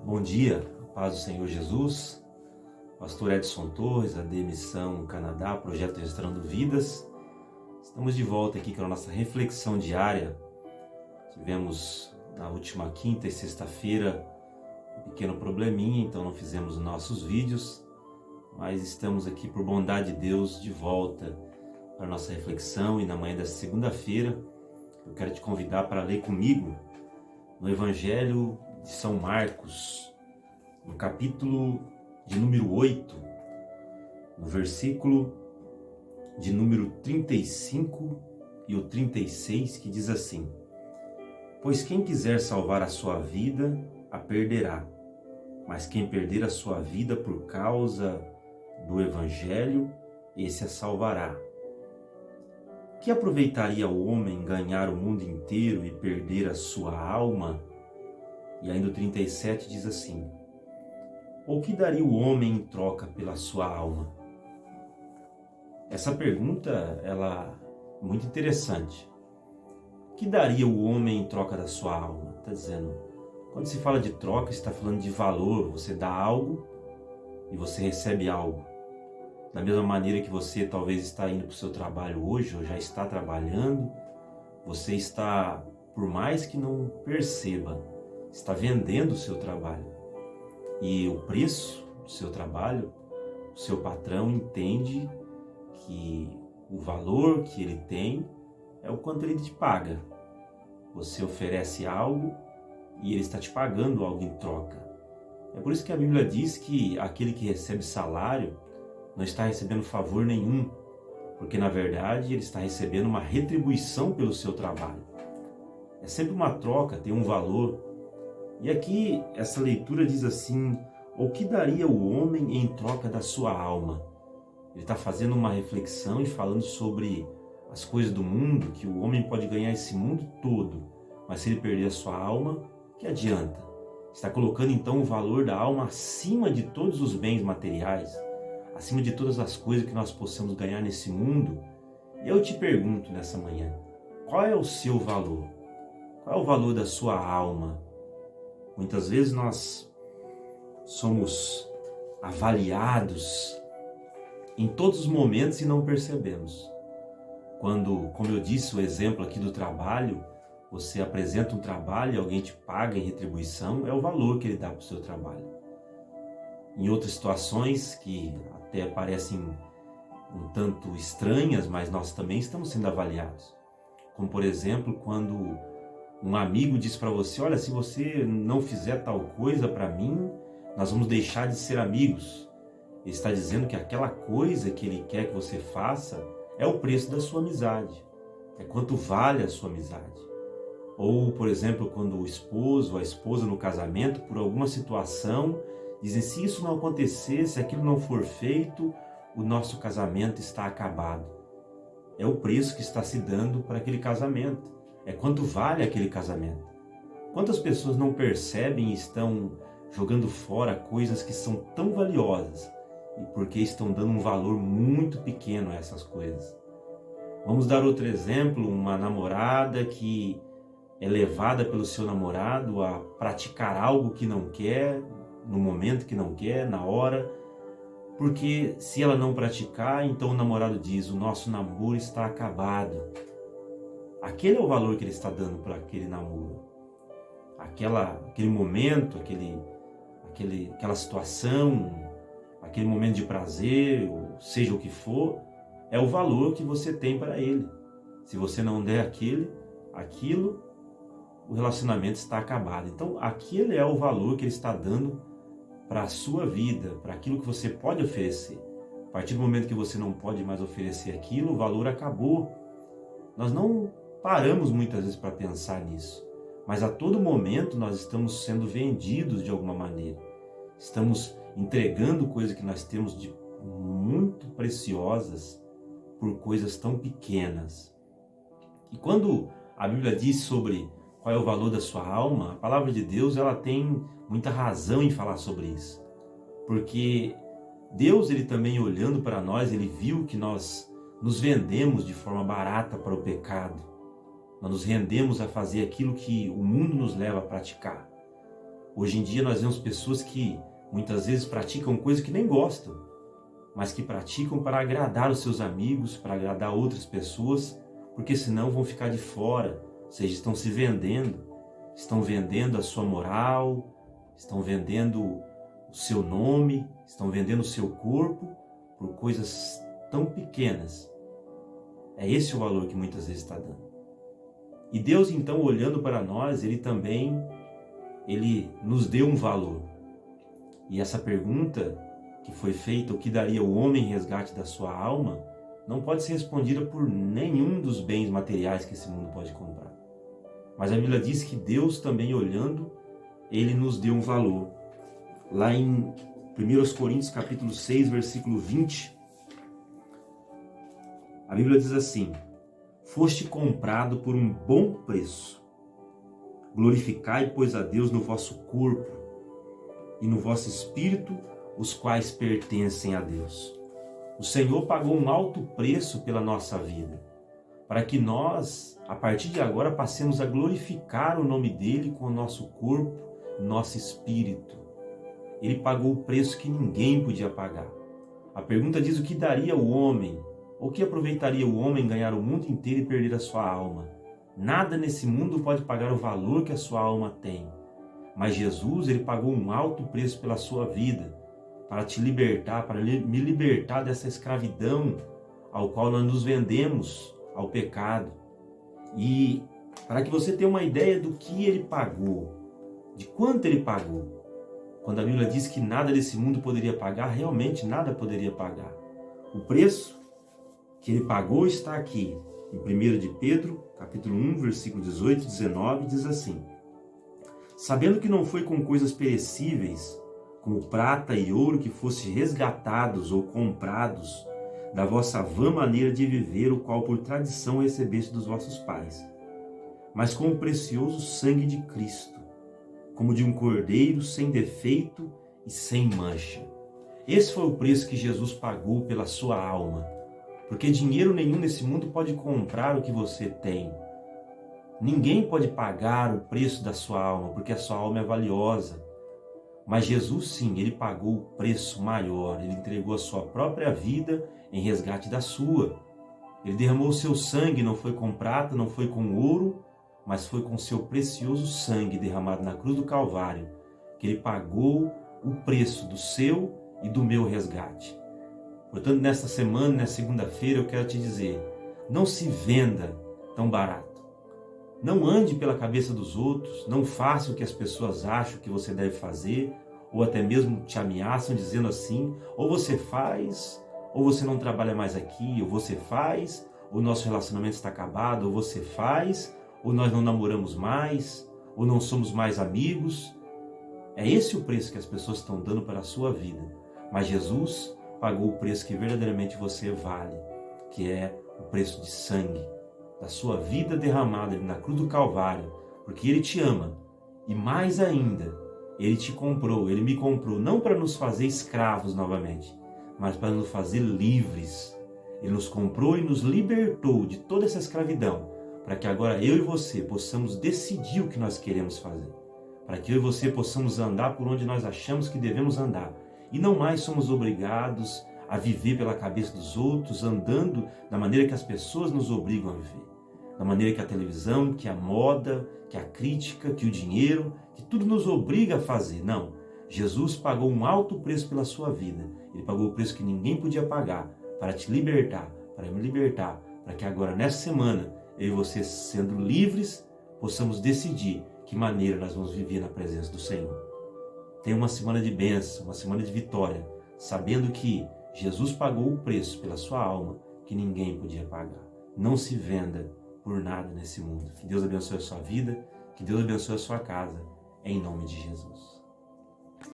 Bom dia, paz do Senhor Jesus, Pastor Edson Torres, AD Missão Canadá, Projeto Restaurando Vidas. Estamos de volta aqui com a nossa reflexão diária. Tivemos na última quinta e sexta-feira um pequeno probleminha, então não fizemos nossos vídeos, mas estamos aqui por bondade de Deus de volta para a nossa reflexão. E na manhã desta segunda-feira eu quero te convidar para ler comigo no Evangelho de São Marcos, no capítulo de número 8, no versículo de número 35 e o 36, que diz assim: Pois quem quiser salvar a sua vida, a perderá, mas quem perder a sua vida por causa do Evangelho, esse a salvará. Que aproveitaria o homem ganhar o mundo inteiro e perder a sua alma? E ainda o 37 diz assim: Ou que daria o homem em troca pela sua alma? Essa pergunta, ela é muito interessante. O que daria o homem em troca da sua alma? Está dizendo, quando se fala de troca, está falando de valor. Você dá algo e você recebe algo. Da mesma maneira que você talvez está indo para o seu trabalho hoje, ou já está trabalhando, você está, por mais que não perceba, está vendendo o seu trabalho. E o preço do seu trabalho, o seu patrão entende que o valor que ele tem é o quanto ele te paga. Você oferece algo e ele está te pagando algo em troca. É por isso que a Bíblia diz que aquele que recebe salário não está recebendo favor nenhum, porque na verdade ele está recebendo uma retribuição pelo seu trabalho. É sempre uma troca, tem um valor. E aqui essa leitura diz assim: o que daria o homem em troca da sua alma? Ele está fazendo uma reflexão e falando sobre as coisas do mundo, que o homem pode ganhar esse mundo todo, mas se ele perder a sua alma, que adianta? Está colocando então o valor da alma acima de todos os bens materiais, acima de todas as coisas que nós possamos ganhar nesse mundo. E eu te pergunto nessa manhã, qual é o seu valor? Qual é o valor da sua alma? Muitas vezes nós somos avaliados em todos os momentos e não percebemos. Quando, como eu disse, o exemplo aqui do trabalho, você apresenta um trabalho e alguém te paga em retribuição, é o valor que ele dá para o seu trabalho. Em outras situações que até parecem um tanto estranhas, mas nós também estamos sendo avaliados. Como por exemplo, quando um amigo diz para você: olha, se você não fizer tal coisa para mim, nós vamos deixar de ser amigos. Ele está dizendo que aquela coisa que ele quer que você faça é o preço da sua amizade. É quanto vale a sua amizade. Ou, por exemplo, quando o esposo ou a esposa no casamento, por alguma situação, dizem: se isso não acontecer, se aquilo não for feito, o nosso casamento está acabado. É o preço que está se dando para aquele casamento. É quanto vale aquele casamento. Quantas pessoas não percebem e estão jogando fora coisas que são tão valiosas, e porque estão dando um valor muito pequeno a essas coisas. Vamos dar outro exemplo: uma namorada que é levada pelo seu namorado a praticar algo que não quer, no momento que não quer, na hora, porque se ela não praticar, então o namorado diz: o nosso namoro está acabado. Aquele é o valor que ele está dando para aquele namoro. Aquele momento, aquela situação, aquele momento de prazer, ou seja o que for, é o valor que você tem para ele. Se você não der aquilo, o relacionamento está acabado. Então, aquele é o valor que ele está dando para a sua vida, para aquilo que você pode oferecer. A partir do momento que você não pode mais oferecer aquilo, o valor acabou. Nós não paramos muitas vezes para pensar nisso, mas a todo momento nós estamos sendo vendidos de alguma maneira. Estamos entregando coisas que nós temos de muito preciosas por coisas tão pequenas. E quando a Bíblia diz sobre qual é o valor da sua alma, a palavra de Deus, ela tem muita razão em falar sobre isso. Porque Deus, ele também olhando para nós, ele viu que nós nos vendemos de forma barata para o pecado. Nós nos rendemos a fazer aquilo que o mundo nos leva a praticar. Hoje em dia nós vemos pessoas que muitas vezes praticam coisas que nem gostam, mas que praticam para agradar os seus amigos, para agradar outras pessoas, porque senão vão ficar de fora, ou seja, estão se vendendo, estão vendendo a sua moral, estão vendendo o seu nome, estão vendendo o seu corpo por coisas tão pequenas. É esse o valor que muitas vezes está dando. E Deus, então, olhando para nós, Ele nos deu um valor. E essa pergunta que foi feita, o que daria o homem em resgate da sua alma, não pode ser respondida por nenhum dos bens materiais que esse mundo pode comprar. Mas a Bíblia diz que Deus também olhando, Ele nos deu um valor. Lá em 1 Coríntios capítulo 6, versículo 20, a Bíblia diz assim: foste comprado por um bom preço. Glorificai, pois, a Deus no vosso corpo e no vosso espírito, os quais pertencem a Deus. O Senhor pagou um alto preço pela nossa vida, para que nós, a partir de agora, passemos a glorificar o nome dEle com o nosso corpo, nosso espírito. Ele pagou o preço que ninguém podia pagar. A pergunta diz: o que daria o homem? O que aproveitaria o homem ganhar o mundo inteiro e perder a sua alma? Nada nesse mundo pode pagar o valor que a sua alma tem. Mas Jesus, Ele pagou um alto preço pela sua vida, para te libertar, para me libertar dessa escravidão ao qual nós nos vendemos ao pecado. E para que você tenha uma ideia do que Ele pagou, de quanto Ele pagou. Quando a Bíblia diz que nada desse mundo poderia pagar, realmente nada poderia pagar. O preço que Ele pagou está aqui, em 1 de Pedro, capítulo 1, versículo 18 e 19, diz assim: sabendo que não foi com coisas perecíveis, como prata e ouro, que fosse resgatados ou comprados da vossa vã maneira de viver, o qual por tradição recebeste dos vossos pais, mas com o precioso sangue de Cristo, como de um cordeiro sem defeito e sem mancha. Esse foi o preço que Jesus pagou pela sua alma, porque dinheiro nenhum nesse mundo pode comprar o que você tem. Ninguém pode pagar o preço da sua alma, porque a sua alma é valiosa. Mas Jesus, sim, Ele pagou o preço maior. Ele entregou a sua própria vida em resgate da sua. Ele derramou o seu sangue, não foi com prata, não foi com ouro, mas foi com o seu precioso sangue derramado na cruz do Calvário, que Ele pagou o preço do seu e do meu resgate. Portanto, nesta semana, nesta segunda-feira, eu quero te dizer: não se venda tão barato. Não ande pela cabeça dos outros, não faça o que as pessoas acham que você deve fazer, ou até mesmo te ameaçam dizendo assim: ou você faz, ou você não trabalha mais aqui, ou você faz, ou nosso relacionamento está acabado, ou você faz, ou nós não namoramos mais, ou não somos mais amigos. É esse o preço que as pessoas estão dando para a sua vida. Mas Jesus pagou o preço que verdadeiramente você vale, que é o preço de sangue, da sua vida derramada na cruz do Calvário, porque Ele te ama. E mais ainda, Ele te comprou, Ele me comprou, não para nos fazer escravos novamente, mas para nos fazer livres. Ele nos comprou e nos libertou de toda essa escravidão, para que agora eu e você possamos decidir o que nós queremos fazer, para que eu e você possamos andar por onde nós achamos que devemos andar, e não mais somos obrigados a viver pela cabeça dos outros, andando da maneira que as pessoas nos obrigam a viver, da maneira que a televisão, que a moda, que a crítica, que o dinheiro, que tudo nos obriga a fazer. Não, Jesus pagou um alto preço pela sua vida. Ele pagou o preço que ninguém podia pagar para te libertar, para me libertar, para que agora, nessa semana, eu e você, sendo livres, possamos decidir que maneira nós vamos viver na presença do Senhor. Tenha uma semana de bênção, uma semana de vitória, sabendo que Jesus pagou o preço pela sua alma que ninguém podia pagar. Não se venda por nada nesse mundo. Que Deus abençoe a sua vida, que Deus abençoe a sua casa, em nome de Jesus.